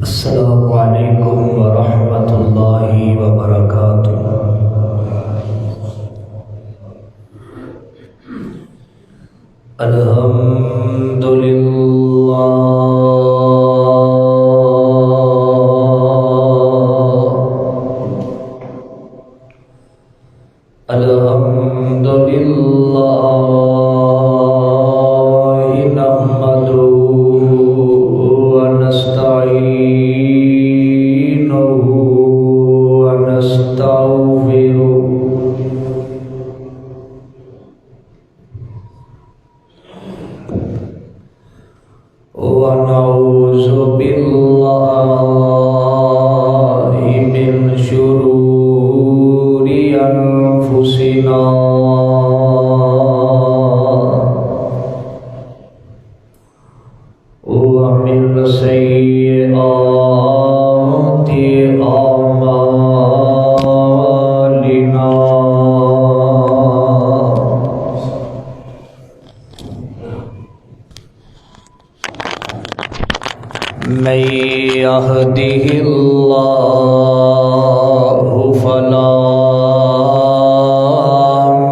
السلام علیکم ورحمۃ اللہ وبرکاتہ۔ الحمد للہ الحمد للہ نحمده ونستعینه ونستغفره ونعوذ بالله من شرور أنفسنا ومن سيئات أعمالنا من يهده الله فلا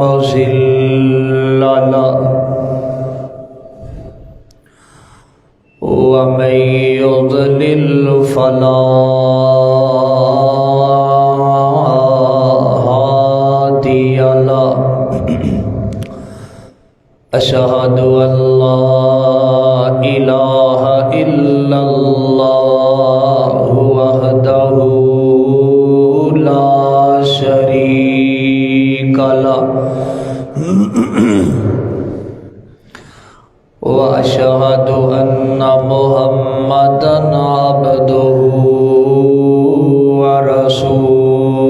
مضل له ومن يضلل فلا هادي له أشهد أن لا إله إلا الله وحده لا شريك له وأشهد أن محمدًا عبده ورسوله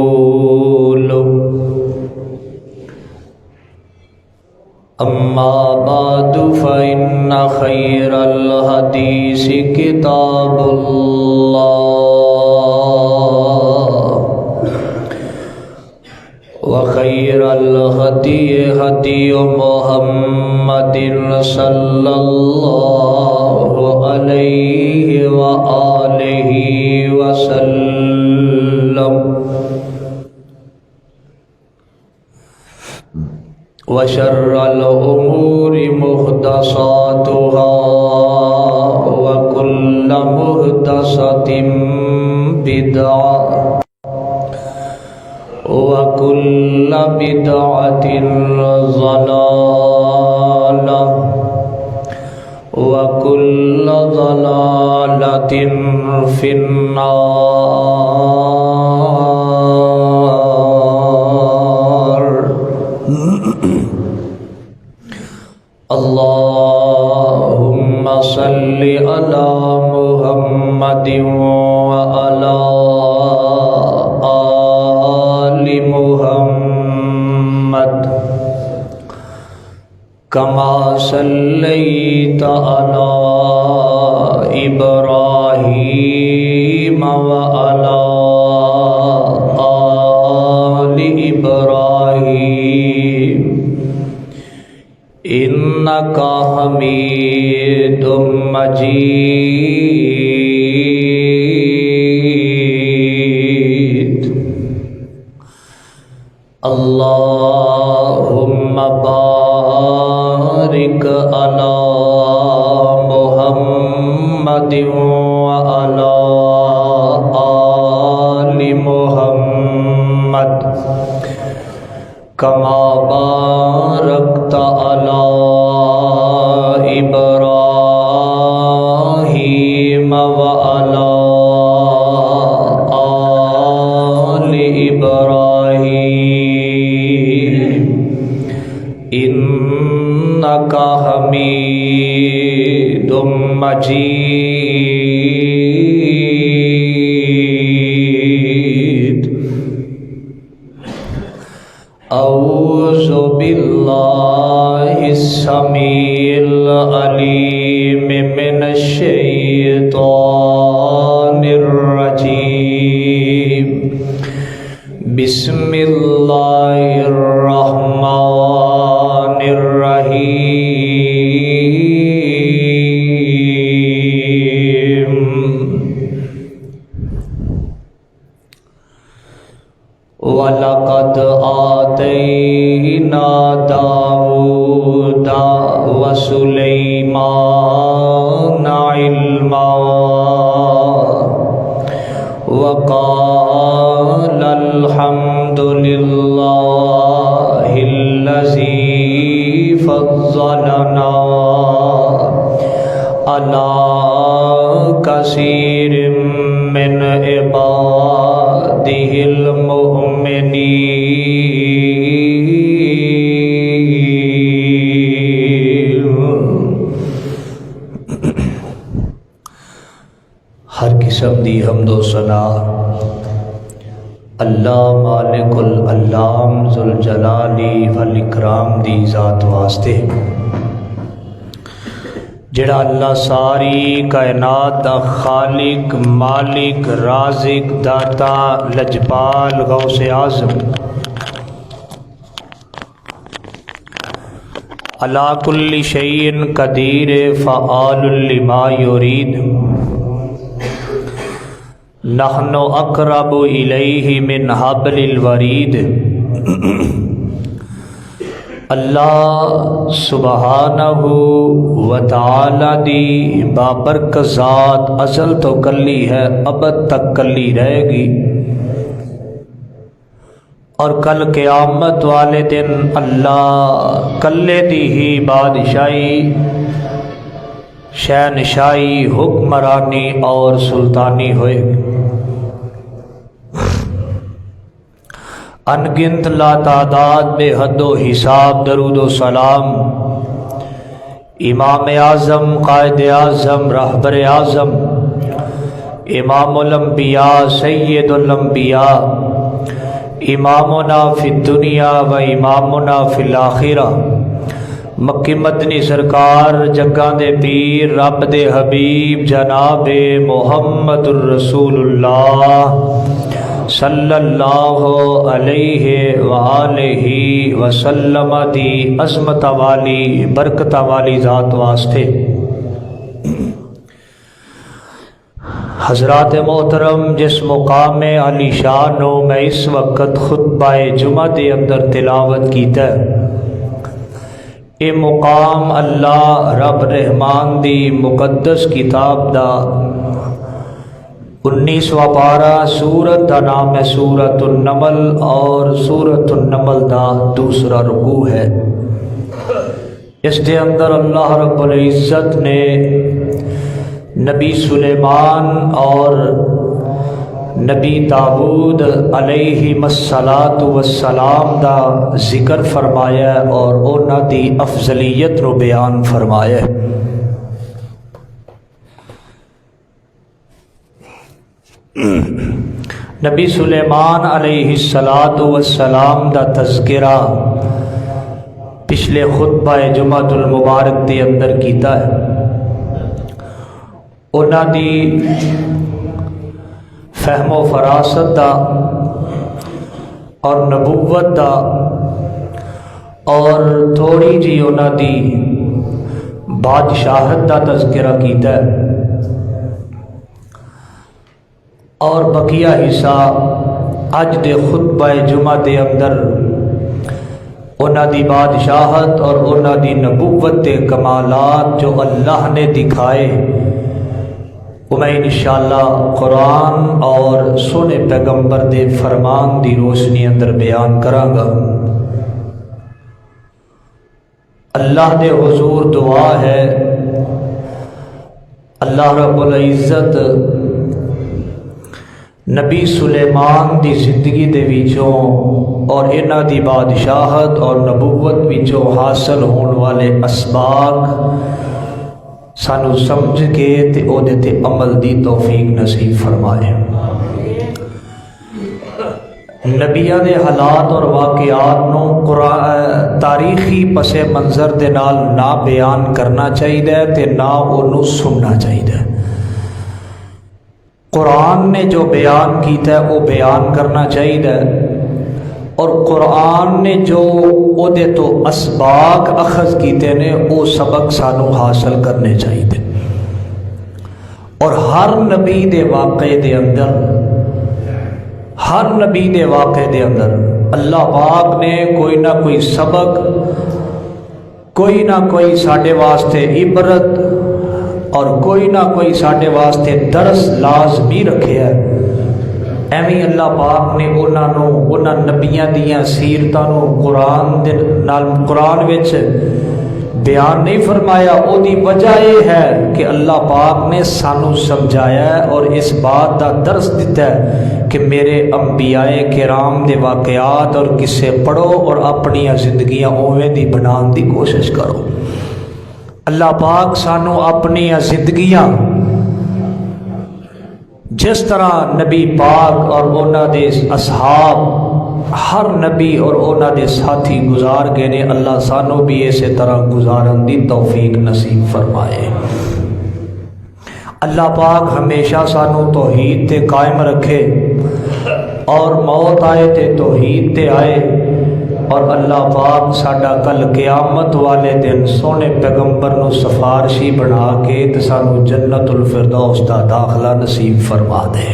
أما بعد فإن خير الحديث كتاب الله وخير الهدي هدي محمد صلى الله عليه وآله وسلم وشر الأمور محدثاتها وكل محدثة بدعة وكل بدعة ضلالة وكل ضلالة في النار۔ اللهم صل على محمد وعلى آل محمد كما صليت على إبراهيم وعلى آل إبراهيم إنك حميد مجيد۔ اللهم بارك على محمد وعلى آل محمد كما باركت على إبراهيم وعلى آل إبراهيم إنك إنك حميد مجيد أعوذ بالله السميع العليم من الشيطان الرجيم بسم الله الرحمن الرحيم وَلَقَدْ آتَيْنَا دَاوُودَ وَسُلَيْمَانَ عِلْمًا وَقَالَ الْحَمْدُ لِلَّهِ الَّذِي فَضَّلَنَا عَلَى كَثِيرٍ مِّنْ عِبَادِهِ ہر قسم دی حمد و ثنا اللہ مالک العلام ذوالجلالی والاکرام دی ذات واسطے جڑا اللہ ساری کائنات دا خالق مالک رازق داتا لجپال غوث اعظم علی کل شیء قدیر فعال لما یرید نحن اقرب الیہ من حبل الورید اللہ سبحانہ وتعالی دی بابرکت ذات ازل تو کلی ہے ابد تک کلی رہے گی اور کل قیامت والے دن اللہ کلے دی ہی بادشاہی شہنشاہی حکمرانی اور سلطانی ہوئے گی انگنت لا تعداد بے حد و حساب درود و سلام امام اعظم قائد اعظم رہبر اعظم امام الانبیاء سید الانبیاء امامنا فی الدنیا و امامنا فی الاخرہ مکی مدنی سرکار جگاں دے پیر رب دے حبیب جناب محمد الرسول اللہ صلی اللہ علیہ وآلہ وسلم دی عظمت والی برکت والی ذات واسطے حضرات محترم جس مقام علی شان ہو میں اس وقت خطبہ جمعہ دے اندر تلاوت کیتا ہے اے مقام اللہ رب رحمان دی مقدس کتاب دا 19واں پارہ سورت دا نام ہے سورت النمل اور سورت النمل دا دوسرا رکوع ہے اس دے اندر اللہ رب العزت نے نبی سلیمان اور نبی داود علیہ السلام دا ذکر فرمایا اور اونا دی افضلیت رو بیان فرمایا نبی سلیمان علیہ السلام دا تذکرہ پچھلے خطبہ جمعۃ المبارک دے اندر کیتا ہے اونا دی فہم و فراست دا اور نبوت دا اور تھوڑی جی اونا دی بادشاہت دا تذکرہ کیتا ہے اور بقیہ حصہ اج دے خطبہ جمعہ دے اندر اونا دی بادشاہت اور اونا دی نبوت دے کمالات جو اللہ نے دکھائے میں انشاءاللہ قرآن اور سونے پیغمبر دے فرمان دی روشنی اندر بیان کراں گا اللہ دے حضور دعا ہے اللہ رب العزت نبی سلیمان دی زندگی دے وچوں اور انہاں دی بادشاہت اور نبوت وچوں حاصل ہون والے اسباق سانو سمجھ کے تے او دے تے عمل دی توفیق نصیب فرمائے۔ نبیاں دے حالات اور واقعات نو تاریخی پس منظر دے نال نہ بیان کرنا چاہیے تے نہ انہوں سننا چاہیے۔ قرآن نے جو بیان کیتا ہے وہ بیان کرنا چاہیے، اور قرآن نے جو او دے تو اسباق اخذ کیتے نے وہ سبق سانو حاصل کرنے چاہیے۔ اور ہر نبی دے واقعے دے اندر اللہ پاک نے کوئی نہ کوئی سبق، کوئی نہ کوئی ساڈے واسطے عبرت اور کوئی نہ کوئی ساڈے واسطے درس لازمی رکھے ہے۔ ایویں اللہ پاک نے انہاں نبیاں دیاں سیرتاں نو قرآن وچ بیان نہیں فرمایا۔ او دی وجہ یہ ہے کہ اللہ پاک نے سانو سمجھایا ہے اور اس بات دا درس دیتا ہے کہ میرے انبیاء کرام دے واقعات اور قصے پڑھو اور اپنی زندگیاں اوویں دی بنان دی کوشش کرو۔ اللہ پاک سانو اپنی زندگیاں جس طرح نبی پاک اور انہاں دے اصحاب، ہر نبی اور انہاں دے ساتھی گزار گئے نے، اللہ سانو بھی اسی طرح گزارن دی توفیق نصیب فرمائے۔ اللہ پاک ہمیشہ سانو توحید تے قائم رکھے اور موت آئے تے توحید تے آئے، اور اللہ پاک ساڈا کل قیامت والے دن سونے پیغمبر نو سفارشی بنا کے تے سانو جنت الفردوس دا داخلہ نصیب فرما دے۔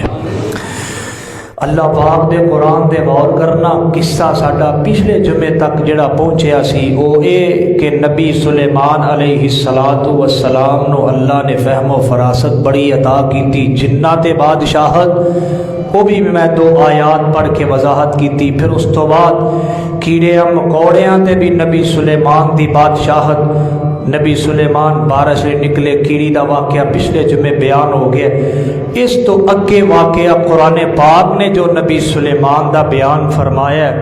اللہ پاک دے قرآن دے غور کرنا۔ قصہ ساڈا پچھلے جمعے تک جڑا پہنچیا سی وہ اے کہ نبی سلیمان علیہ السلام نو اللہ نے فہم و فراست بڑی عطا کی تھی، جنات بادشاہت وہ بھی میں 2 آیات پڑھ کے وضاحت کی تھی۔ پھر اس تو بعد کیڑے مکوڑیاں تے بھی نبی سلیمان دی بادشاہت، نبی سلیمان بارش نکلے کیڑی دا واقعہ پچھلے جمعے بیان ہو گیا۔ اس تو اگے واقعہ قرآن پاک نے جو نبی سلیمان دا بیان فرمایا ہے،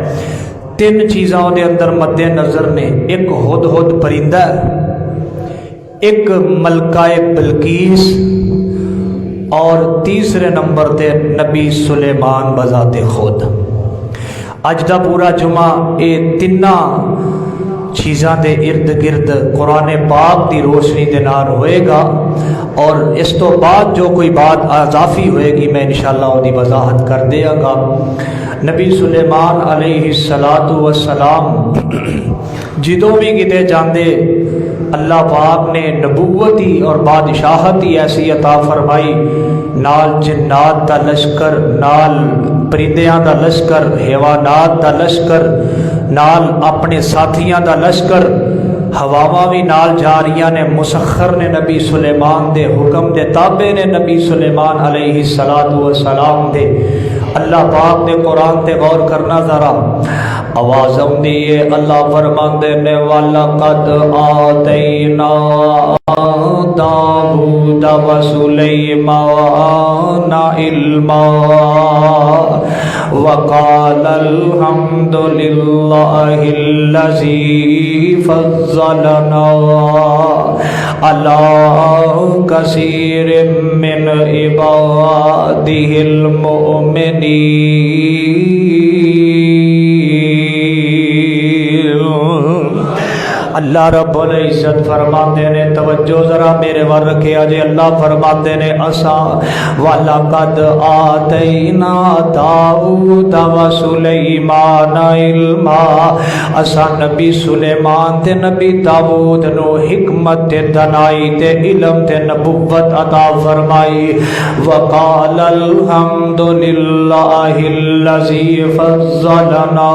3 چیزاں دے اندر مد نظر نے۔ ایک ہدہد پرندہ، ایک ملکہ بلقیس، اور تیسرے نمبر تے نبی سلیمان بذات خود۔ اج دا پورا جمعہ یہ 3 چیزاں دے ارد گرد قرآن پاک دی روشنی دے نال ہوئے گا، اور اس تو بعد جو کوئی بات اضافی ہوئے گی میں انشاءاللہ وہ دی وضاحت کر دیا گا۔ نبی سلیمان علیہ السلام جدوں بھی کتے جاندے اللہ پاک نے نبوتی اور بادشاہتی ایسی عطا فرمائی، نال جنات دا لشکر، نال پرندیاں دا لشکر، حیوانات دا لشکر، نال اپنے ساتھیاں دا لشکر، ہواواں بھی نال جاریاں نے، مسخر نے نبی سلیمان دے حکم دے تابع نے نبی سلیمان علیہ السلام دے۔ اللہ پاک دے قرآن تے غور کرنا ذرا، آواز آندی ہے اللہ فرماندے نے وَلَقَدْ آتَيْنَا داود وسليمان علما وقال الحمد لله الذي فضلنا على كثير من عباده المؤمنين۔ اللہ رب العزت فرماتے نے، توجہ ذرا میرے ور رکھے اجے، اللہ فرماتے نے اساں وَلَقَدْ آتَيْنَا داود وسليمان علما، اساں نبی سلیمان تے نبی داود نو حکمت تے دانائی تے علم تے نبوت عطا فرمائی۔ وقال الحمد للہ الذی فضلنا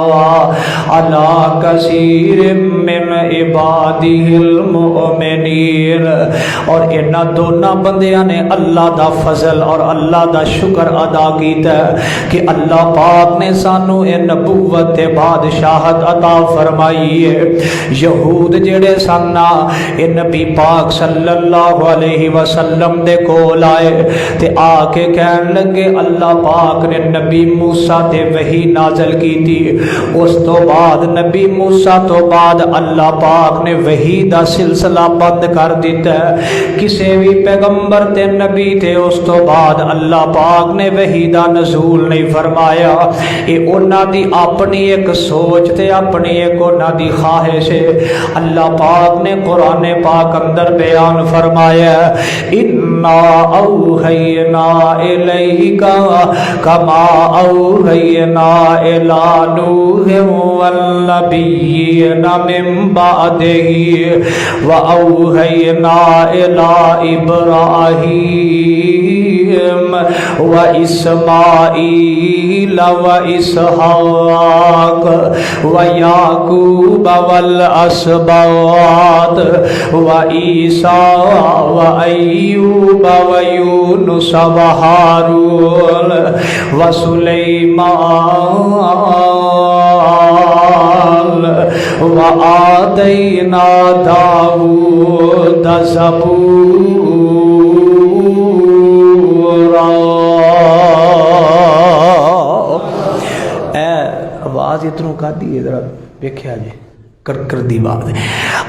علی کثیر من عباده المؤمنین. اور انہاں دونوں بندیاں نے اللہ دا فضل اور اللہ دا شکر ادا کیتا کہ اللہ پاک نے سانو اے نبوت تے بادشاہت عطا فرمائی ہے. یہود جڑے سن اے نبی پاک صلی اللہ علیہ وسلم دے کول آئے تے آ کے کہن لگے اللہ پاک نے نبی موسیٰ تے وحی نازل کی تھی. اس تو بعد نبی موسیٰ تو بعد اللہ پاک نے وحی دا سلسلہ بند کر دیتا ہے. کسی بھی پیغمبر تے نبی تے اس تو بعد اللہ پاک نے وحی دا نزول نہیں فرمایا. یہ انہاں دی اپنی ایک سوچ تے اپنی ایک انہاں دی خواہش ہے. اللہ پاک نے قرآن پاک اندر بیان فرمایا اِنَّا أَوْحَيْنَا إِلَيْكَ كَمَا أَوْحَيْنَا إِلَىٰ نُوحٍ وَالنَّبِيِّينَ مِن بَعْدِهِ وَأَوْحَيْنَا إِلَىٰ إِبْرَاهِيمَ وَإِسْمَاعِيلَ وَإِسْحَاقَ وَيَعْقُوبَ وَالْأَسْبَاطِ وَعِيسَىٰ وَأَيُّوبَ وَيُونُسَ وَهَارُونَ وَسُلَيْمَانَ وَآتَيْنَا دَاوُودَ زَبُورًا. آواز اتنوں کا دی ذرا دیکھیا جی کر دی بات.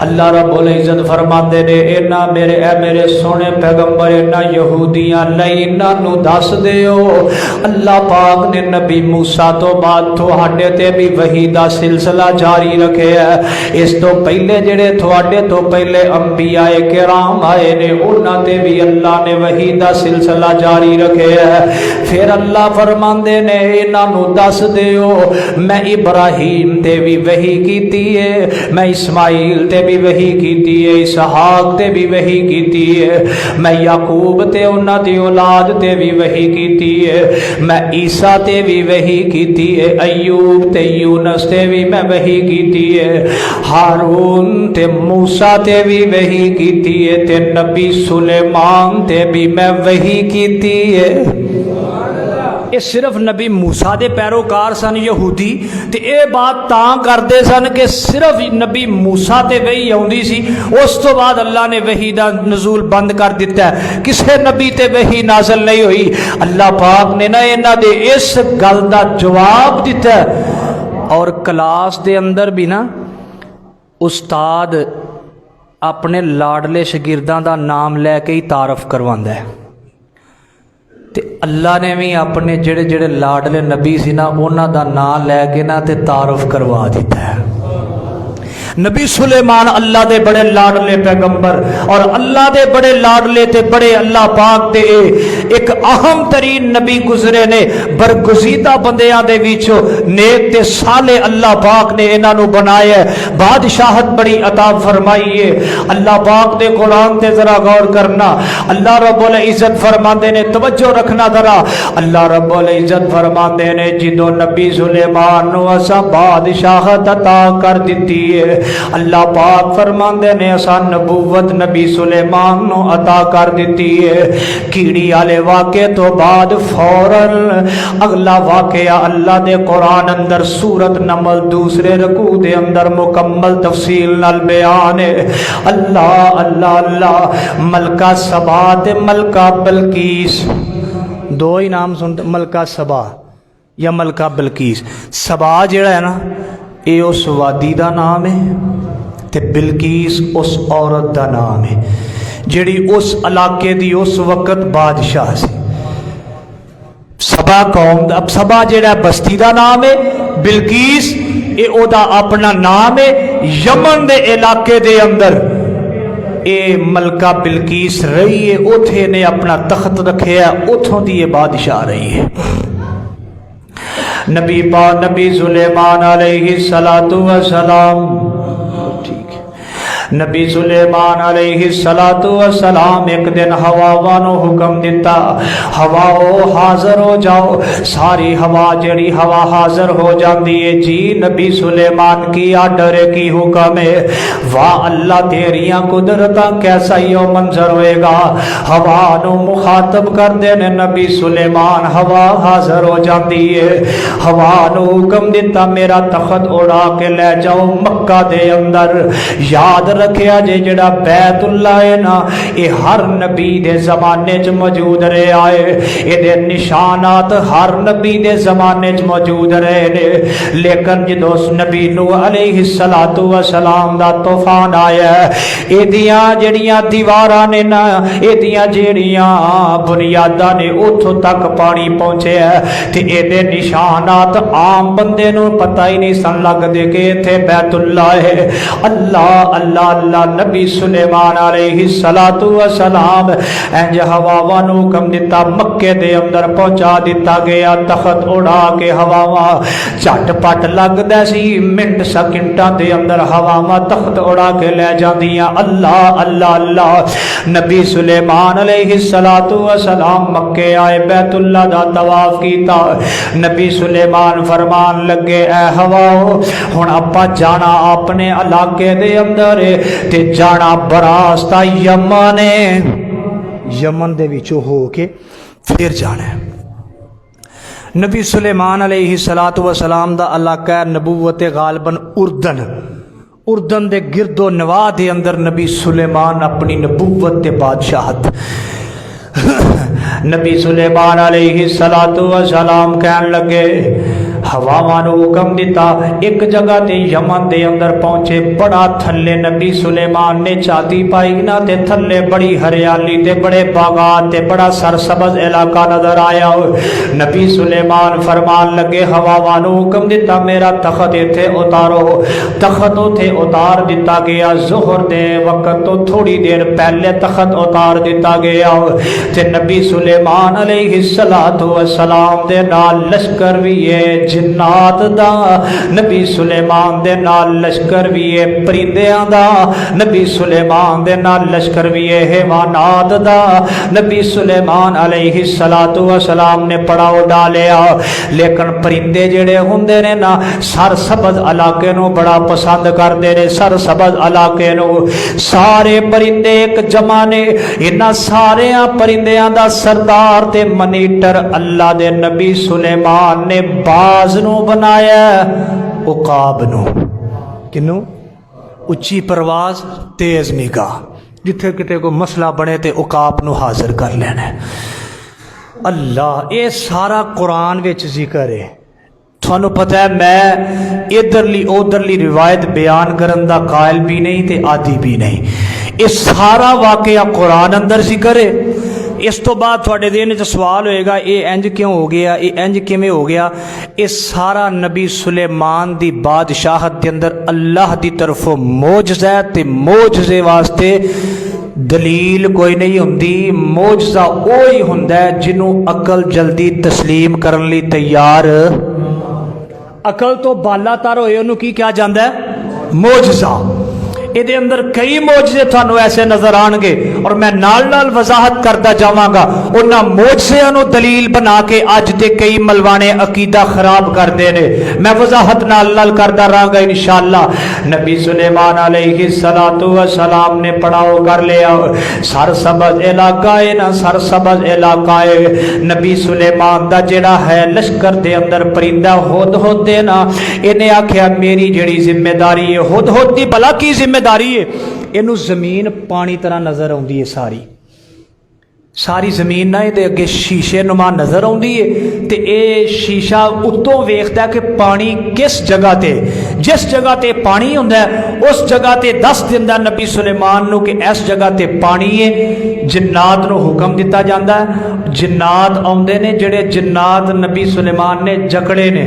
اللہ رب العزت فرماندے نے اینا میرے سونے پیغمبر اینا یہودیاں لئی انہاں نو دس دیو اللہ پاک نے نبی موسیٰ تو بعد تھوڑے تے بھی وحی دا سلسلہ جاری رکھے ہے. اس تو پہلے جڑے تھوڑے تو پہلے انبیاء کرام آئے نے انہاں تے بھی اللہ نے وحی دا سلسلہ جاری رکھے ہے. پھر اللہ فرماندے نے انہاں نو دس دیو میں ابراہیم تے بھی وحی کیتی ہے, میں اسماعیل تے بھی وحی کیتی ہے, اسحاق تے بھی وحی کیتی ہے, میں یعقوب تے انہاں دی اولاد تے بھی وحی کیتی ہے, میں عیسیٰ تے بھی وحی کیتی ہے, ایوب تے یونس تے بھی میں وحی کیتی ہے, ہارون تے موسیٰ تے بھی وحی کیتی ہے, تے نبی سلیمان تے بھی میں وحی کیتی ہے. یہ صرف نبی موسیٰ دے پیروکار سن یہودی تے اے بات تاں کردے سن کہ صرف نبی موسیٰ تے وحی آوندی سی. اس تو بعد اللہ نے وحی دا نزول بند کر دیتا ہے, کسے نبی تے وحی نازل نہیں ہوئی. اللہ پاک نے نا انہاں دے اس گل دا جواب دیتا ہے. اور کلاس دے اندر بھی نا استاد اپنے لاڈلے شاگرداں دا نام لے کے ہی تعارف کرواندا ہے. تے اللہ نے بھی اپنے جڑے جڑے لاڈلے نبی سی نا انہاں دا نام لے کے نا تے تعارف کروا دیتا ہے. نبی سلیمان اللہ دے بڑے لاڈلے پیغمبر اور اللہ دے بڑے لاڈلے تے بڑے اللہ پاک دے ایک اہم ترین نبی گزرے نے. برگزیدہ بندیاں دے وچوں نیک تے صالح اللہ پاک نے انہاں نو بنایا ہے, بادشاہت بڑی عطا فرمائی ہے. اللہ پاک دے قرآن تے ذرا غور کرنا. اللہ رب العزت فرماندے نے, توجہ رکھنا ذرا, اللہ رب العزت فرماندے نے جدوں نبی سلیمان نو اسا بادشاہت عطا کر دتی ہے, اللہ پاک فرماندے نے اسا نبوت نبی سلیمان نو عطا کر دیتی ہے. کیڑی والے واقعے تو بعد فوراً اگلا واقعہ اللہ دے قرآن اندر سورت نمل دوسرے رکوع دے اندر مکمل تفصیل نال بیان ہے. اللہ اللہ اللہ ملکہ سبا تے ملکہ بلقیس, دو ہی نام سنتے, ملکہ سبا یا ملکہ بلقیس. سبا جڑا ہے نا اے اس وادی دا نام ہے تے بلقیس اس عورت دا نام ہے جڑی اس علاقے دی اس وقت بادشاہ سی. سبا قوم دا, اب سبا جڑا بستی دا نام ہے, بلقیس اے او دا اپنا نام ہے. یمن دے علاقے دے اندر اے ملکہ بلقیس رہی ہے, اوتھے نے اپنا تخت رکھے ہے, اوتھوں دی یہ بادشاہ رہی ہے. نبی سلیمان علیہ السلام, ٹھیک ہے, نبی سلیمان علیہ السلام ایک دن ہواواں نو حکم دیتا، ہواؤ حاضر ہو جاؤ۔ ساری ہوا جڑی ہوا حاضر ہو جاندی ہے جی نبی سلیمان کی آرڈر کی حکم ہے۔ واہ اللہ تیریاں قدرتاں کیسا ہی وہ منظر ہوئے گا۔ ہوا نو مخاطب کر دینے نبی سلیمان، ہوا حاضر ہو جاندی ہے۔ ہوا نو حکم دیتا میرا تخت اڑا کے لے جاؤ مکہ دے اندر۔ یاد رکھیا جے جڑا بیت اللہ ہے نا یہ ہر نبی دے زمانے چ موجود رہے آئے، یہ دے نشانات ہر نبی دے زمانے چ موجود رہے نے، لیکن جدو نبی نوح علیہ السلام دا طوفان آیا ہے ایدیاں جڑیاں دیواراں نے نا ایدیاں جڑیاں بنیاداں نے اتھوں تک پانی پہنچے ہے تے اے دے نشانات عام بندے نو پتہ ہی نہیں سن لگ دے کہ تھے بیت اللہ ہے۔ اللہ اللہ اللہ نبی سلیمان علیہ السلام انج ہواواں نو حکم دیتا مکے دے اندر پہنچا دیتا گیا، تخت اڑا کے ہواواں جھٹ پٹ لگدا سی منٹ سیکنڈاں دے اندر ہواواں تخت اڑا کے لے جاندیاں۔ اللہ اللہ اللہ نبی سلیمان علیہ السلام مکے آئے، بیت اللہ دا طواف کیتا۔ نبی سلیمان فرمان لگے اے ہواؤ ہن اپا جانا اپنے علاقے دے اندر تے جانا براستہ یمن ہے، یمن دے وچوں ہو کے پھر جانا ہے۔ نبی سلیمان علیہ السلام دا علاقہ نبوت غالباً اردن دے گرد و نواح دے اندر نبی سلیمان اپنی نبوت تے بادشاہت نبی سلیمان علیہ السلام کہن لگے ہواواں نو حکم دیتا ایک جگہ تے یمن دے اندر پہنچے، بڑا تھلے نبی سلیمان نے چادی پائی نا تے تھلے بڑی ہریالی تے بڑے باغات تے بڑا سرسبز علاقہ نظر آیا۔ نبی سلیمان فرمان لگے ہواواں نو حکم دیتا میرا تخت ایتھے اتارو، تخت اوتھے اتار دیتا گیا۔ ظہر دے وقت تو تھوڑی دیر پہلے تخت اتار دیتا گیا تے نبی سلیمان علیہ السلام دے نال لشکر بھی ہے جنات دا، نبی سلیمان دے نال لشکر بھی ہے پرندیاں دا، نبی سلیمان دے نال لشکر بھی ہے حیوانات دا۔ نبی سلیمان علیہ السلام نے پڑاؤ ڈالیا، لیکن پرندے جڑے ہوندے نے نا سرسبز علاقے نو بڑا پسند کردے نے، سرسبز علاقے نو سارے پرندے ایک جمع نے، انہاں سارے پرندیاں دا سردار تے منیٹر اللہ دے نبی سلیمان نے باز نو بنایا، عقاب نو، کنو اچھی پرواز تیز نگاہ، جتھے کتے کو مسئلہ بنے تے عقاب نو حاضر کر لینا۔ اللہ اے سارا قرآن وچ ذکر ہے۔ تھانوں پتہ ہے میں ادھرلی ادھرلی روایت بیان کرن دا قائل بھی نہیں تے عادی بھی نہیں، اے سارا واقعہ قرآن اندر ذکر ہے۔ اس تو بعد تھوڑے دین جو سوال ہوئے گا اے انج کیوں ہو گیا، اے انج کیویں ہو گیا، اے سارا نبی سلیمان دی بادشاہت دے اندر اللہ دی طرفوں معجزہ تے معجزے واسطے دلیل کوئی نہیں ہوندی، معجزہ وہی ہوندا ہے جنوں عقل جلدی تسلیم کرن لی تیار، عقل تو بالا تر ہوئے انہوں کی کیا جاندا ہے معجزہ۔ یہ اندر کئی معجزے تھانوں ایسے نظر آن گے اور میں نال نال وضاحت کرتا جاواں گا، انہاں معجزیاں نو دلیل بنا کے اج دے کئی ملوانے عقیدہ خراب کردے نے، میں وضاحت نال نال کرتا رہاں گا انشاءاللہ۔ نبی سلیمان علیہ السلام نے پڑاؤ کر لیا، سرسبز علاقہ ہے نا، سرسبز علاقہ ہے۔ نبی سلیمان دا جڑا ہے لشکر دے اندر پرندہ ہدہد دے نا، انہیں آکھیا میری جڑی ذمہ داری ہے، ہدہد دی بھلا کی ذمہ داری ہے، اینو زمین پانی طرح نظر آندی ہے، ساری زمین نہ دے اگے شیشے نما نظر آندی ہے تے اے شیشہ اتوں ویکھدا کہ پانی کس جگہ تے، جس جگہ تے پانی ہوندا ہے اس جگہ تے دس دیندا نبی سلیمان نو کہ اس جگہ تے پانی ہے۔ جنات نو حکم دیتا جاندا ہے، جنات آوندے نے، جڑے جنات نبی سلیمان نے جکڑے نے،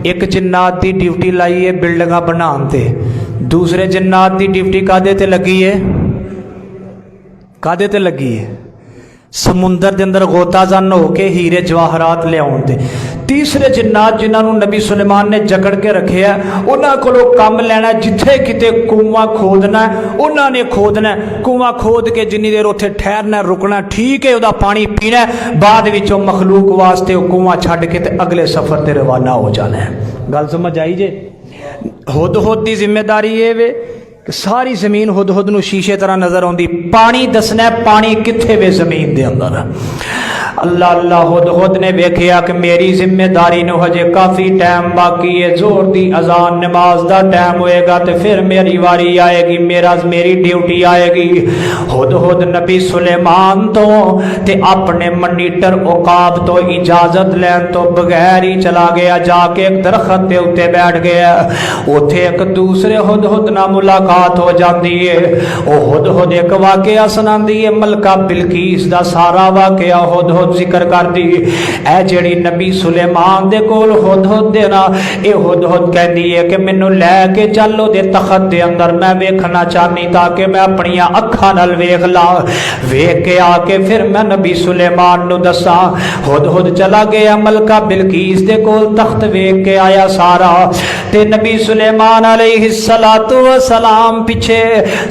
ایک جنات دی ڈیوٹی لائی ہے بلڈنگاں بنان تے، دوسرے جنات دی ڈیوٹی کادے تے لگی ہے، کادے تے لگی ہے سمندر دے اندر غوطہ زن ہو کے ہیرے جواہرات لے آن دے، تیسرے جنات جنہاں نوں نبی سلیمان نے جکڑ کے رکھیا انہاں کولوں کم لینا جتھے کتے کنواں کھودنا انہاں نے کھودنا کنواں کھود کے جنی دیر اوتھے ٹھہرنا رکنا ٹھیک ہے دا پانی پینا بعد وچوں مخلوق واسطے او کنواں چھڈ کے تے اگلے سفر تے روانہ ہو جانا ہے گل سمجھ آئی جے ہدہد دی ذمہ داری یہ وے کہ ساری زمین ہدہد نو شیشے طرح نظر آندی پانی دسنا ہے پانی کتھے وے زمین دے اندر اللہ اللہ ہدہد نے ویکھیا کہ میری ذمہ داری نو ہجے کافی ٹائم باقی ہے زور دی اذان نماز دا ٹائم ہوئے گا تے پھر میری واری آئے گی میری ڈیوٹی آئے گی ہدہد نبی سلیمان تو تے اپنے منیٹر عقاب تو اجازت لین تو بغیر ہی چلا گیا جا کے ایک درخت دے اوتے بیٹھ گیا اوتھے ایک دوسرے ہدہد نال ملاقات ہو جاندی ہے او ہدہد ایک واقعہ سناندی ہے ملکہ بلقیس دا سارا واقعہ ہدہد ذکر کر دی اے جڑی نبی سلیمان دے کول ہدہد دے نا اے ہدہد کہندی ہے کہ مینوں لے کے چلو دے تخت دے اندر میں ویکھنا چاہنی تاکہ میں اپنی اکھاں نال ویکھ لا ویکھ کے آ کے پھر میں نبی سلیمان نو دساں ہدہد چلا گیا ملکہ بلقیس دے کول تخت ویکھ کے آیا سارا تے نبی سلیمان علیہ السلام پیچھے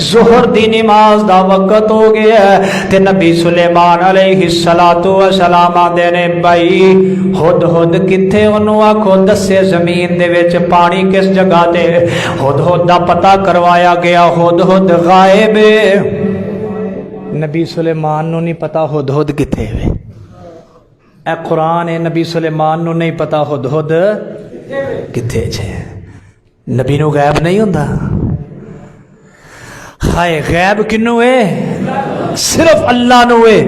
ظہر دی نماز دا وقت ہو گیا تے نبی سلیمان علیہ السلام آندے نے بھائی ہدہد کتھے انہوں آکھو دسے زمین دے وچ پانی کس جگہ تے ہدہد دا پتہ کروایا گیا ہدہد غائب ہے نبی سلیمان نو نہیں پتا ہدہد کتھے ہے اے قرآن ہے نبی سلیمان نو نہیں پتا ہدہد کتھے چھے نبی نو غیب نہیں ہوندا ہائے غیب کنو ہے صرف اللہ نو ہے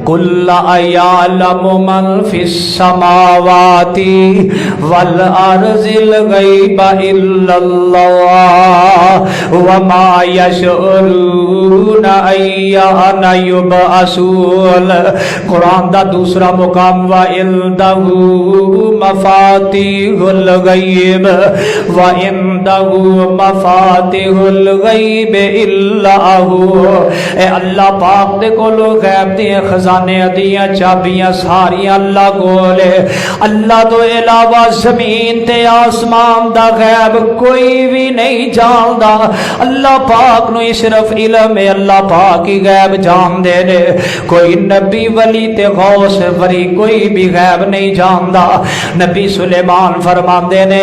قل یعلم من فی السماوات والارض الغیب الا اللہ وما یشعرون ایان یبعثون قرآن دا دوسرا مقام وعنده مفاتیح الغیب وعنده مفاتیح الغیب الا هو اے اللہ پاک دے کولو غیب دی خزانے دیاں چابیاں ساری اللہ کولے اللہ تو علاوہ زمین تے آسمان دا غیب کوئی بھی نہیں جاندا اللہ پاک نو صرف علم ہے اللہ پاک ہی غیب جان دے نے کوئی نبی ولی تے غوث ولی کوئی بھی غیب نہیں جاندا نبی سلیمان فرماندے نے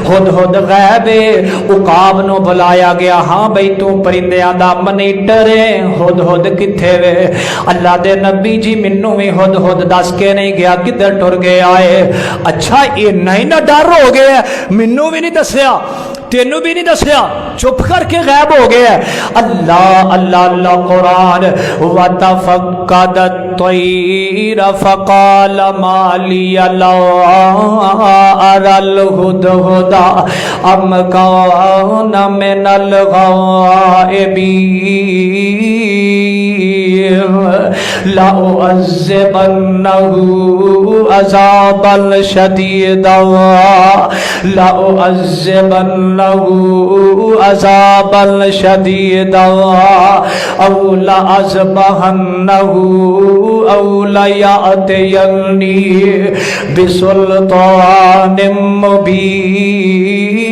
ہدہد غیب عقاب نو بلایا گیا ہاں بھئی تو پرندیاں دا منیٹر ہے ہدہد کتھے وے اللہ دے نبی جی منو بھی ہدہد دس کے نہیں گیا کدھر ٹر گیا ہے اچھا یہ نہیں نہ ڈر ہو گیا منو بھی نہیں دسیا تینوں بھی نہیں دسیا چپ کر کے غائب ہو گیا اللہ اللہ اللہ قرآن وَتَفَقَّدَ الطَّيْرَ فَقَالَ مَا لِيَ لَا أَرَى الْهُدْهُدَ أَمْ كَانَ مِنَ الْغَائِبِينَ لَأُعَذِّبَنَّهُ عَذَابًا شَدِيدًا لَأُعَذِّبَنَّهُ عَذَابًا شَدِيدًا أَوْ لَأَذْبَحَنَّهُ أَوْ لَيَأْتِيَنِّي بِسُلْطَانٍ مُبِينٍ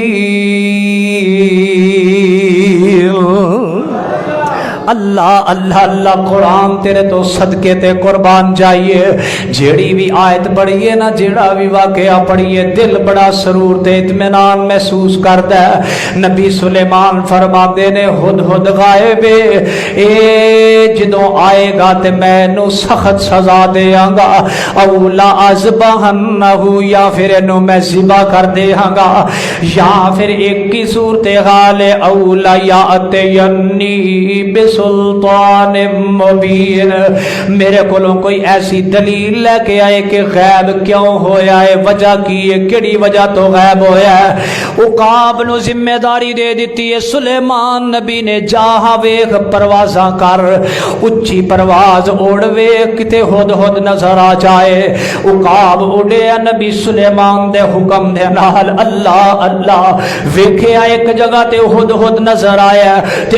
اللہ اللہ اللہ قرآن تیرے تو صدقے تے قربان جائیے جیڑی بھی آیت پڑھیے نا جیڑا بھی واقعہ پڑھیے دل بڑا سرور تے اطمینان محسوس کرتا ہے نبی سلیمان فرما دے نے ہدہد غائب اے جدوں آئے گا تے میں نو سخت سزا دیاں گا او لا ازبہنہو یا پھر انو میں ذبح کر دیاں گا یا پھر ایک کی صورت حال او لا یاتینی سلطان مبین میرے کولوں کوئی ایسی دلیل لے کے آئے کہ غیب کیوں ہویا ہے وجہ کی ہے کیڑی وجہ تو غیب ہویا ہے عقاب نو ذمہ داری دے دیتی ہے سلیمان نبی نے جہاں ویکھ پروازاں کر اچھی پرواز اڑ ویکھ کتے ہدہد نظر آ جائے عقاب اڑے نبی سلیمان دے حکم دے نال اللہ اللہ ویکھیا ایک جگہ تے ہدہد نظر آیا تے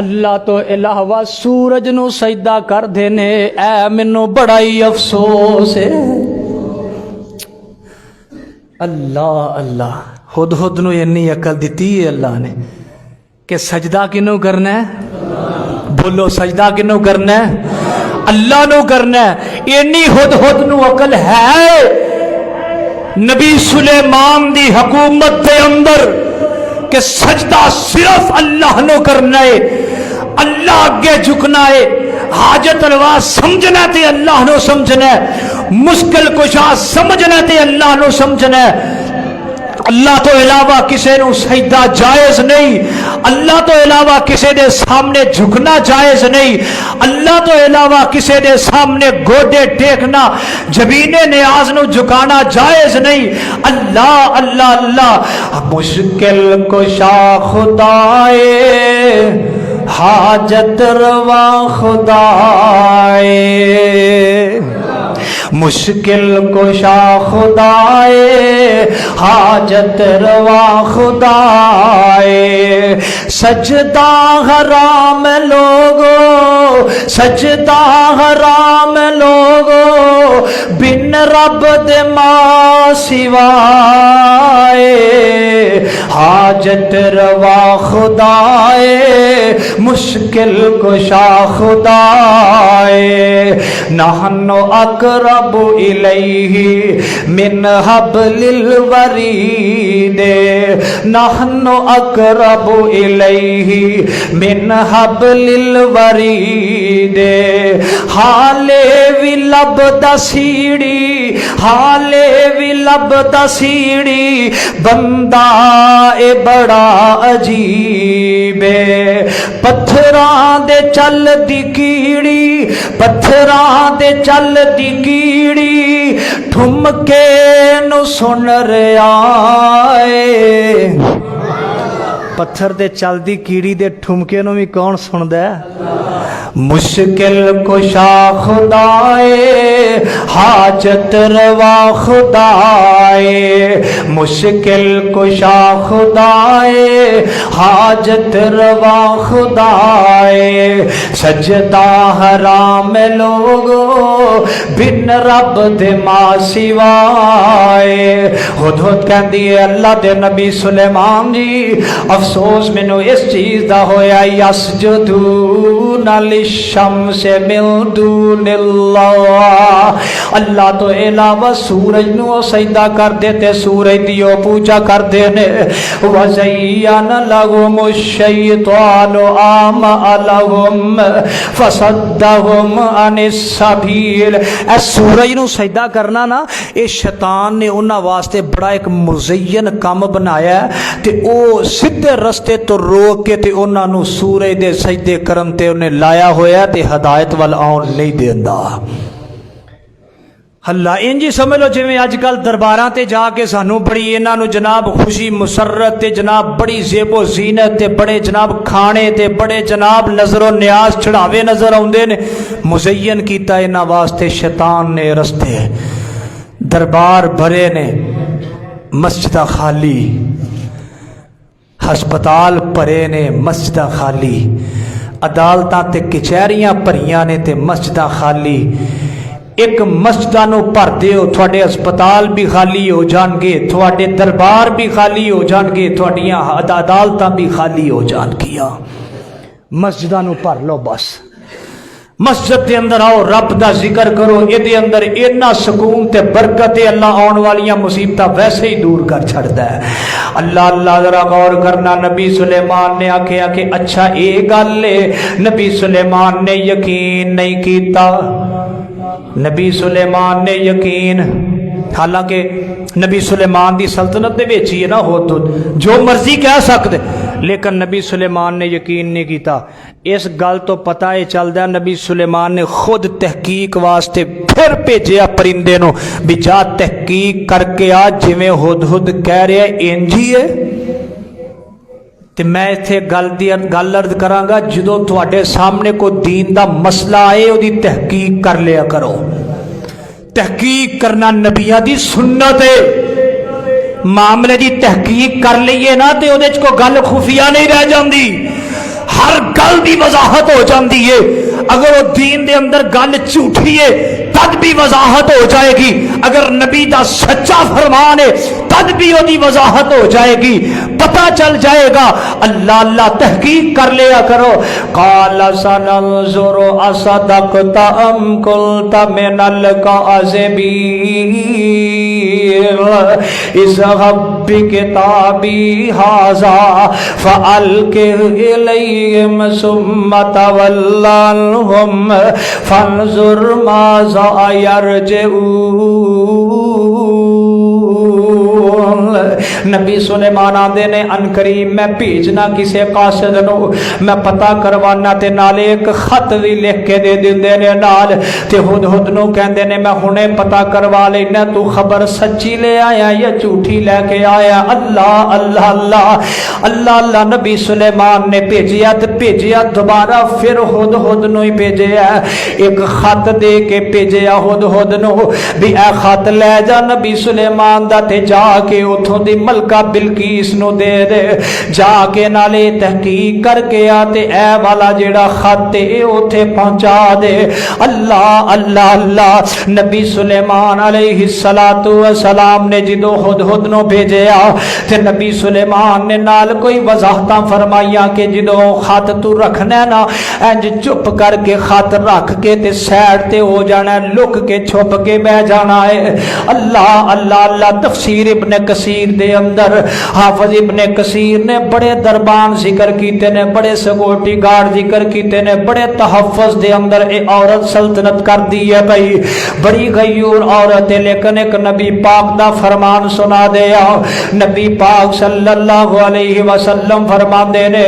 اللہ تو علاوہ سورج نو سجدہ کر دینے، اے مینوں بڑا ہی افسوس ہے۔ اللہ اللہ، خود خود نو انی عقل دیتی ہے اللہ نے کہ سجدہ کنوں کرنا ہے؟ بولو سجدہ کنوں کرنا ہے؟ اللہ نو کرنا ہے۔ انی خود خود نو عقل ہے نبی سلیمان دی حکومت دے اندر کہ سجدہ صرف اللہ نو کرنا ہے، اللہ اگے جھکنا ہے، حاجت روا سمجھنا تے اللہ نو سمجھنا ہے، مشکل کشا سمجھنا تے اللہ نو سمجھنا ہے۔ اللہ تو علاوہ کسی نو سجدہ جائز نہیں، اللہ تو علاوہ کسی دے سامنے جھکنا جائز نہیں، اللہ تو علاوہ کسی دے سامنے گوڈے ٹیکنا جبین نیاز نو جھکانا جائز نہیں۔ اللہ اللہ اللہ، مشکل کشا خدائے، حاجت روا خدائے، مشکل کشا خدائے، حاجت روا خدائے، سجدہ حرام لوگو، سجدہ حرام لوگو، بن رب دے ما سوائے، حاجت روا خدائے، مشکل کشا خدائے، نحن اقرب الیہ من حبل الورید، نحن اقرب الیہ من حبل الورید، حالے وی لب دا سیڑی، حالے وی لب دا سیڑی، بندہ اے بڑا عجیب ہے، پتھراں دے چل دی کیڑی، پتھراں دے چل دی کیڑی، ٹھمکے نو سن رہا ہے۔ پتھر دے چل دی کیڑی دے ٹھمکے نو بھی کون سندا ہے؟ مشکل کشا خدائے، حاجت روا خدائے، مشکل کشا خدائے، حاجت روا خدائے، سجدہ حرام لوگو، بن رب دے ما سوائے۔ ہدہد کہندی ہے اللہ دے نبی سلیمان جی، افسوس مینوں اس چیز دا ہویا، یسجدون للشمس من دون اللہ، اللہ تو علاوہ سورج نو سجدہ کر دیتے، سورج دیو پوجا کر دینے، وَزَيَّنَ لَهُمُ الشَّيْطَانُ أَعْمَالَهُمْ فَصَدَّهُمْ عَنِ السَّبِيلِ۔ اے سورج نو سجدہ کرنا نا، اے شیطان نے انہاں واسطے بڑا ایک مزین کام بنایا ہے، تے او سیدھے رستے تو روک کے تے انہاں نو سورج دے سجدے کرن تے انہیں لایا ہویا تے ہدایت وال آن نہیں دیندا۔ اللہ انجی سمجھ لو جویں اج کل درباراں تے جا کے سانو بڑی انہاں نو جناب خوشی مسرت تے جناب بڑی زیب و زینت تے بڑے جناب کھانے تے بڑے جناب نظر و نیاز چڑھاوے نظر آوندے نے، مزین کیتا انہاں واسطے شیطان نے رستے، دربار بھرے نے، مسجدہ خالی، ہسپتال بھرے نے، مسجدہ خالی، عدالتاں تے کچہریاں بھریاں نے تے مسجداں خالی۔ ایک مسجدہ نو بھر دیو، تھوڑے ہسپتال بھی خالی ہو جان گے، تھوڑے دربار بھی خالی ہو جان گے، تھوڑیاں عدالتاں بھی خالی ہو جان گیا۔ مسجدہ نو بھر لو بس، مسجد دے اندر آؤ، رب دا ذکر کرو، اے دے اندر اتنا سکون تے برکت ہے، اللہ آن والیاں مصیبتاں ویسے ہی دور کر چھڑدا ہے۔ اللہ اللہ ذرا غور کرنا، نبی سلیمان نے آکھیا کہ اچھا اے گل ہے، نبی سلیمان نے یقین نہیں کیتا، نبی سلیمان نے یقین، حالانکہ نبی سلیمان دی سلطنت دے وچ ہی نہ ہو تو جو مرضی کہہ سکتے، لیکن نبی سلیمان نے یقین نہیں کیتا۔ اس گل تو پتہ ہے چلدا ہے نبی سلیمان نے خود تحقیق واسطے پھر بھیجیا پرندے نو، بھی جا تحقیق کر کے آ، جویں ہدہد کہہ رہا ہے انجی ہے۔ تے میں ایتھے گل عرض کراں گا، جدوں تواڈے سامنے کو دین دا مسئلہ آئے او دی تحقیق کر لیا کرو۔ تحقیق کرنا نبیاں دی سنت ہے، معاملے دی تحقیق کر لئیے نا تے اودے وچ کوئی گل خفیہ نہیں رہ جاندی۔ ہر گل دی وضاحت ہو جاندی ہے. اگر وہ دین دے اندر گل جھوٹھی ہے تد بھی وضاحت ہو جائے گی. اگر نبی دا سچا فرمان ہے تد بھی وہ دی وضاحت ہو جائے گی. پتہ چل جائے گا. اللہ اللہ تحقیق کر لیا کرو. قال سننظر اصدقت ام قلت من الكاذبین اذهب بکتابی ھذا فألقه الیہم ثم تول عنہم فانظر ماذا یرجعون. نبی سلیمان آندے نے ان قریب میں بھیجنا کسے قاصد نو, میں پتہ کروانا تے نال ایک خط بھی لکھ کے دے دیندے نے نال تے ہدہد نو کہندے نے میں ہنے پتہ کروا لینا تو خبر سچی لے آیا یا جھوٹی لے کے آیا. اللہ اللہ اللہ اللہ اللہ. نبی سلیمان نے بھیجیا تے بھیجیا دوبارہ پھر ہدہد نو ہی بھیجیا, ایک خط دے کے بھیجیا ہدہد نو بھی اے خط لے جا نبی سلیمان دا تے جا کے اتھوں دی ملکہ بلقیس نو دے دے, جا کے نالے تحقیق کر کے آتے اے والا جیڑا خط تے اتھے پہنچا دے. اللہ اللہ اللہ. نبی سلیمان علیہ السلام نے جدو ہدہد نو بھیجیا تے نبی سلیمان نے نال کوئی وضاحتاں فرمائیاں کہ جدو خط تو رکھنا نا انج چپ کر کے خط رکھ کے تے سیڈ تے ہو جانا, لک کے چھپ کے بہ جانا ہے. اللہ اللہ اللہ. تفسیر ابن کثیر دے اندر حافظ ابن کثیر نے بڑے دربان ذکر کیتے نے, بڑے سکورٹی گارڈ ذکر کیتے نے, بڑے تحفظ دے اندر اے عورت سلطنت کر دی ہے بھائی, بڑی غیور عورت ہے. لیکن ایک نبی پاک دا فرمان سنا دیا. نبی پاک صلی اللہ علیہ وسلم فرماندے نے,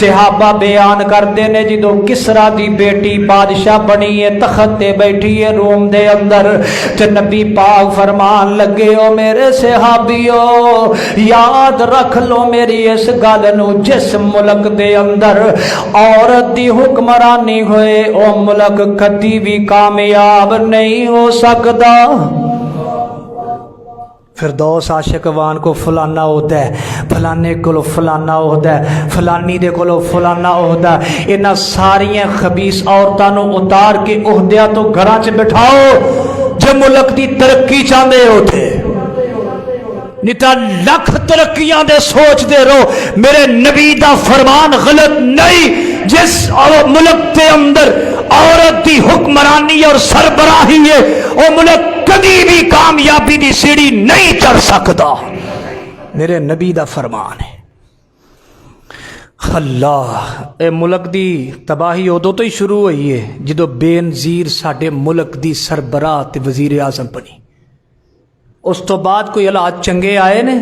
صحابہ بیان کردے نے جدو کسرا دی بیٹی بادشاہ بنی ہے, تخت تے بیٹھی ہے روم دے اندر, تے نبی پاک فرمان لگے او میرے صحابیو یاد رکھ لو میری اس گل نو, جس ملک دے اندر عورت دی حکمرانی ہوئے او ملک کدی بھی کامیاب نہیں ہو سکتا. فردوس عاشقوان کو فلانا ہوتا ہے, فلانے کو فلانا ہوتا ہے, فلانی دے کو فلانا ہوتا ہے. انہاں ساریاں خبیث عورتاں نو اتار کے عہدیاں تو گھراں چ بٹھاؤ جو ملک دی ترقی چاہندے ہوتے. نیتا لکھ ترقیاں دے سوچ دے رو, میرے نبی دا فرمان غلط نہیں. جس ملک دے اندر عورت دی حکمرانی اور سربراہی ہے وہ ملک کبھی بھی کامیابی دی سیڑھی نہیں چڑھ سکتا. میرے نبی دا فرمان ہے. اللہ, اے ملک دی تباہی ادو تو ہی شروع ہوئی ہے جدو بے نظیر ساڈے ملک دی سربراہ تے وزیر اعظم بنی. اس تو بعد کوئی حالات چنگے آئے نے.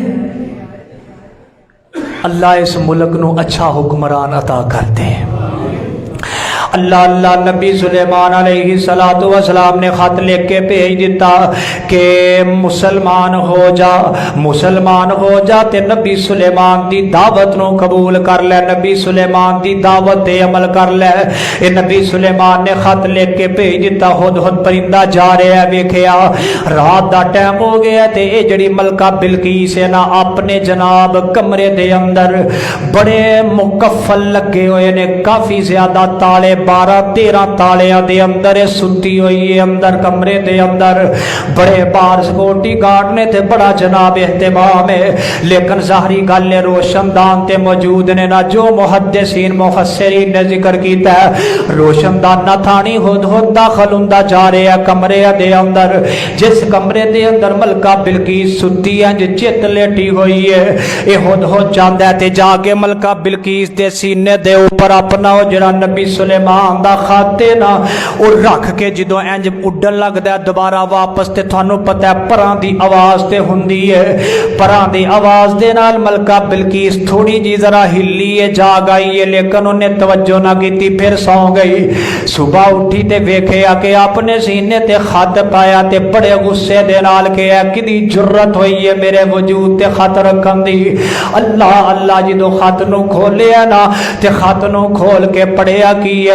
اللہ اس ملک نو اچھا حکمران عطا کرتے ہیں. اللہ اللہ. نبی سلیمان علیہ السلام نے خط لکھ کے بھیج دیتا کہ مسلمان ہو جا, مسلمان ہو جا تے نبی سلیمان دی دعوت نو قبول کر لے, نبی سلیمان دی دعوت تے عمل کر لے. اے نبی سلیمان نے خط لکھ کے بھیج دیتا. ہدہد پرندہ جا رہا ہے, ویکھیا رات دا ٹائم ہو گیا تے اے جڑی ملکہ بلقیس ہے نا اپنے جناب کمرے دے اندر بڑے مکفل لگے ہوئے نے, کافی زیادہ تالے 12-13 تالیاں دے اندر ستی ہوئی ہے اندر کمرے دے اندر. بڑے بار سکورٹی گارڈ نے تے بڑا جناب اہتمام ہے. لیکن ظاہری گل ہے روشن دان تے موجود نے نا, جو محدثین مفسرین نے ذکر کیتا ہے روشن دان نہ تھانی ہدہد داخل ہوندا جا رہا ہے کمرے دے اندر. جس کمرے دے اندر ملکہ بلقیس ستی ہے جو چت لیٹی ہوئی ہے, اے ہدہد جاندا ہے تے جا کے ملکہ بلقیس دے سینے دے اوپر اپنا جڑا نبی سلیمان دا خاتے نا اور رکھ کے جدو انج اڈن لگدا ہے دوبارہ واپس تے تھانوں پتہ ہے پراں دی آواز تے ہوندی ہے. پراں دی آواز دے نال ملکہ بلقیس تھوڑی جی ذرا ہلی ہے, جاگ آئی ہے, لیکن انہیں توجہ نہ کیتی, پھر سو گئی. صبح اٹھی تے ویکھیا کہ اپنے سینے تے خط پایا تے بڑے غصے دے نال کہ کدی جرت ہوئی ہے میرے وجود تے خط رکھن دی. اللہ اللہ. جدو خط نو کھولیا نا تے خط نو کھول کے پڑھیا کی ہے,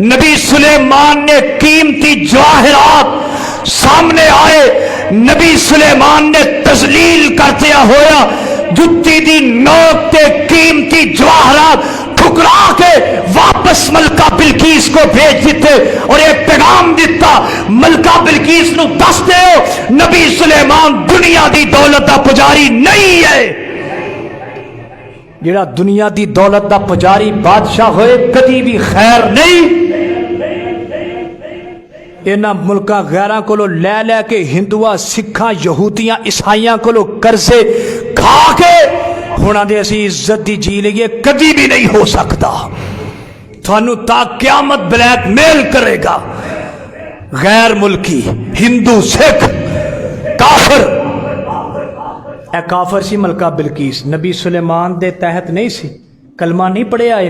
نبی سلیمان نے قیمتی جواہرات سامنے آئے، نبی سلیمان نے تذلیل کرتے ہویا جتی دی نوک تے قیمتی جواہرات ٹھکرا کے واپس ملکہ بلقیس کو بھیج دیتے اور ایک پیغام دیتا، ملکہ بلقیس نو دس دے ہو نبی سلیمان دنیا دی دولت دا پجاری نہیں ہے۔ جڑا دنیا دی دولت دا پجاری بادشاہ ہوئے کدی بھی خیر نہیں۔ اینا ملکہ غیران کو لے لے کے ہندوہ سکھاں یہودیاں عیسائیاں کو قرضے کھا کے ہونا دے اسی عزت دی جی لئے کدی بھی نہیں ہو سکتا۔ تھانو تا قیامت بلیک میل کرے گا غیر ملکی ہندو سکھ کافر۔ اے کافر سی ملکہ بلقیس، نبی سلیمان دے تحت نہیں سی، کلمہ نہیں پڑھے آئے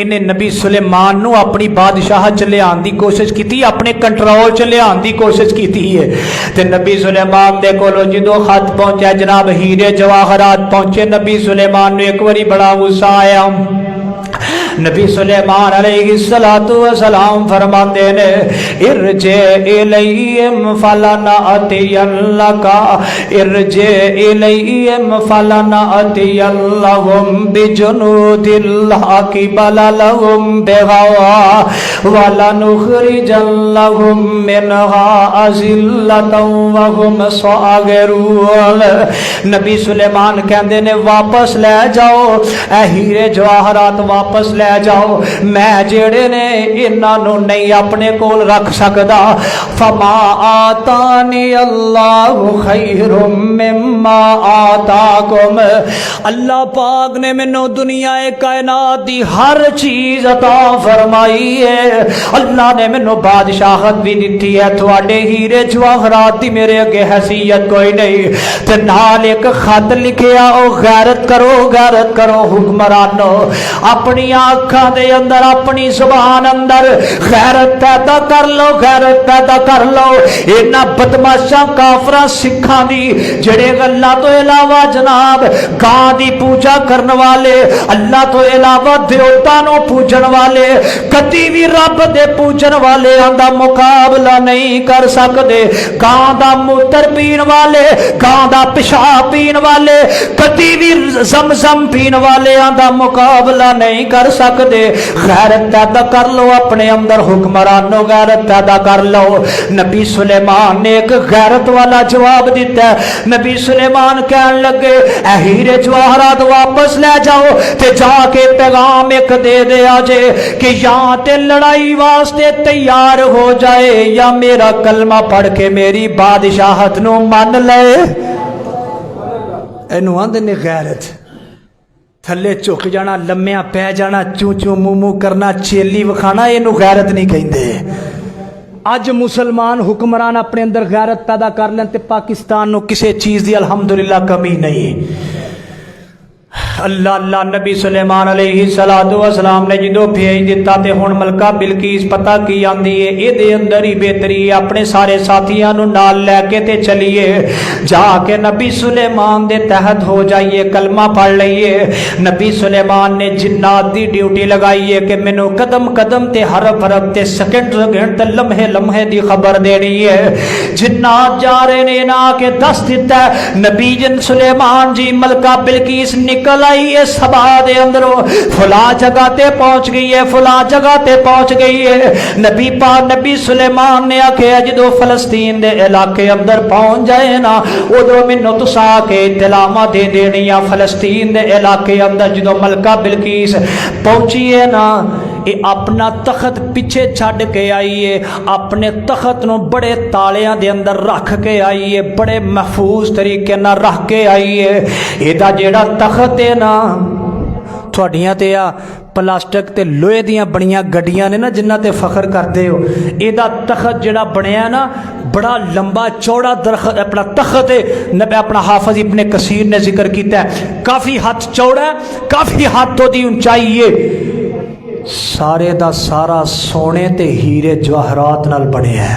انہیں نبی سلیمان نو اپنی بادشاہ چلے آن دی کوشش کی تھی، اپنے کنٹرول چلے آن دی کوشش کی تھی ہے۔ تے نبی سلیمان دے کولو جدو خط پہنچے جناب ہیرے جواہرات پہنچے، نبی سلیمان نے ایک وری بڑا غصہ آیا۔ نبی سلیمان علیہ السلام فرماندے نے ارجع الیہم فلنأتینک ارجع الیہم فلنأتینہم بجنود لا قبل لهم بغوا ولنخرجنہم منها اذلۃ وهم صاغرون۔ نبی سلیمان کہندے نے واپس لے جاؤ اے ہیرے جواہرات، واپس لے جاؤ، میں جڑے نے انہاں نو نہیں اپنے کول رکھ سکدا۔ فما آتانی اللہ خیر مما آتاکم، اللہ پاک نے منو دنیا کائنات دی ہر چیز عطا فرمائی ہے، اللہ نے منو بادشاہت بھی دیتی ہے، تواڈے ہیرے جواہرات دی میرے اگے حیثیت کوئی نہیں۔ تے نال ایک خط لکھیا، او غیرت کرو حکمرانو، اپنی آنکھاں دے اندر اپنی زبان اندر غیرت پیدا کر لو، غیرت پیدا کر لو۔ اینا بدماشاں کافراں سکھاں دی جڑے اللہ تو علاوہ جناب گاں دی پوجا کرن والے، اللہ تو علاوہ دیوتاں نو پوجن والے، کدی بھی رب دے پوجن والے دا مقابلہ نہیں کر سکدے۔ گاں دا موتر پین والے، گاں دا پیشاب پین والے، کدی بھی زمزم پین والے دا مقابلہ نہیں کر سکدے۔ غیرت پیدا کر لو اپنے اندر حکمرانو، غیرت پیدا کر لو۔ نبی سلیمان نے ایک غیرت والا جواب دیتا ہے۔ نبی سلیمان کہنے لگے اے ہیرے جواہرات واپس لے جاؤ تے جا کے پیغام ایک دے دے آجے کہ یہاں تے لڑائی واسطے تیار ہو جائے یا میرا کلمہ پڑھ کے میری بادشاہت نو مان لے۔ اینو آندے نے غیرت، تھلے چک جانا، لمیاں پہ جانا، چوں چوں مومو کرنا، چیلی وکھانا، اینو غیرت نہیں کہندے۔ اج مسلمان حکمران اپنے اندر غیرت پیدا کر لیں تے پاکستان نو کسے چیز دی الحمدللہ کمی نہیں۔ اللہ اللہ نبی سلیمان علیہ السلام نے جدو بھیج دیتا تے ہن ملکہ بلقیس پتہ کی آندی ہے اے دے اندر ہی بہتری ہے، اپنے سارے ساتھیاں نو نال لے کے تے چلیے، جا کے نبی سلیمان دے تحت ہو جائیے، کلمہ پڑھ لئیے۔ نبی سلیمان نے جنات دی ڈیوٹی لگائی ہے کہ مینوں قدم قدم تے حرف حرف تے سیکنڈ سیکنڈ تے لمحے لمحے دی خبر دینی ہے۔ جنات جا رہے نے نہ کے دس دیتا ہے نبی جن سلیمان جی ملکہ بلقیس نکل آئی ہے سبا دے اندروں، فلاں جگہ تے پہنچ گئی ہے، فلاں جگہ تے پہنچ گئی ہے۔ نبی پاک نبی سلیمان نے آکھیا جدو فلسطین دے علاقے اندر پہنچ جائے نا ادو مینوں تسا کے اطلاع دے دینی ہے۔ فلسطین دے علاقے اندر جدو ملکہ بلقیس پہنچی ہے نا، اے اپنا تخت پیچھے چھڈ کے آئی ہے، اپنے تخت نو بڑے تالیاں دے اندر رکھ کے آئی ہے، بڑے محفوظ طریقے نہ رکھ کے آئی ہے۔ ایدا جیڑا تخت ہے نا تھوڑیاں تے پلاسٹک تے لوہے دیاں بڑیاں گڈیاں نے نا جنہاں تے فخر کرتے ہو، ایدا تخت جڑا بنیا نا بڑا لمبا چوڑا درخت اپنا تخت ہے۔ اپنا حافظ ابن کثیر نے ذکر کیتا ہے کافی ہاتھ چوڑا ہے، کافی ہاتھ تو دی اونچائی ہے، سارے دا سارا سونے تے ہیرے جواہرات نال بنے ہے۔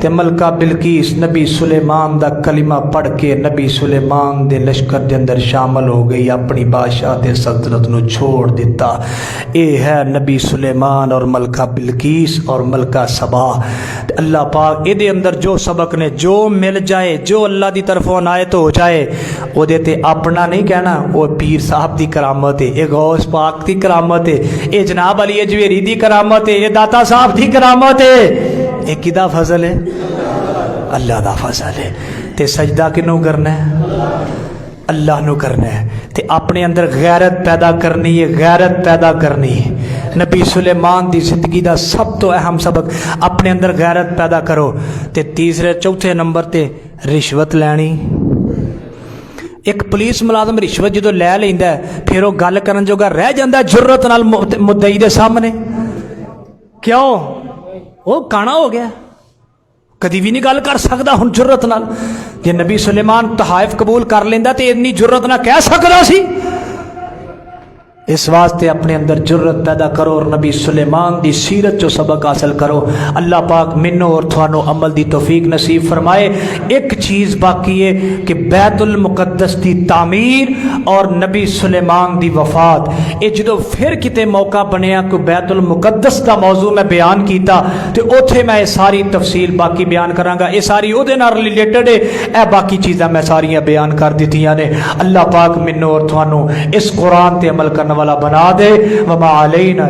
تے ملکہ بلقیس نبی سلیمان دا کلمہ پڑھ کے نبی سلیمان دے لشکر دے اندر شامل ہو گئی، اپنی بادشاہ تے سلطنت نو چھوڑ دیتا۔ اے ہے نبی سلیمان اور ملکہ بلقیس اور ملکہ سبا۔ اللہ پاک اے دے اندر جو سبق نے، جو مل جائے، جو اللہ دی طرفوں عنایت ہو جائے، او دے تے اپنا نہیں کہنا، وہ پیر صاحب دی کرامت ہے، اے غوث پاک دی کرامت ہے، اے جناب علی اجویری دی کرامت ہے، اے داتا صاحب دی کرامت ہے۔ اے کدا فضل ہے؟ اللہ دا فضل ہے۔ تے سجدہ کنوں کرنا ہے؟ اللہ نو کرنا ہے۔ تے اپنے اندر غیرت پیدا کرنی ہے، غیرت پیدا کرنی ہے۔ نبی سلیمان دی زندگی دا سب تو اہم سبق اپنے اندر غیرت پیدا کرو۔ تے تیسرے چوتھے نمبر تے رشوت لینی۔ ایک پولیس ملازم رشوت جدو لے لیندا ہے پھر وہ گل کرن جوگا رہ جاندا ہے جرت نال مدعی دے سامنے۔ کیوں؟ وہ کانا ہو گیا، کدی بھی نہیں گل کر سکدا ہن جرت نال۔ جے نبی سلیمان تحائف قبول کر لیندا تے اتنی جرت نہ کہہ سکدا سی۔ اس واسطے اپنے اندر جرت پیدا کرو اور نبی سلیمان دی سیرت جو سبق حاصل کرو۔ اللہ پاک منو اور تھانو عمل دی توفیق نصیب فرمائے۔ ایک چیز باقی ہے کہ بیت المقدس دی تعمیر اور نبی سلیمان دی وفات، اے جدو پھر کتے موقع بنیا کہ بیت المقدس دا موضوع میں بیان کیتا تے اوتھے میں ساری تفصیل باقی بیان کراں گا۔ اے ساری او دے نال ریلیٹڈ ہے، اے باقی چیزاں میں ساریاں بیان کر دتیاں نے۔ اللہ پاک منو اور تھانو اس قرآن تے عمل کرنا والا بنا دے۔ وما علینا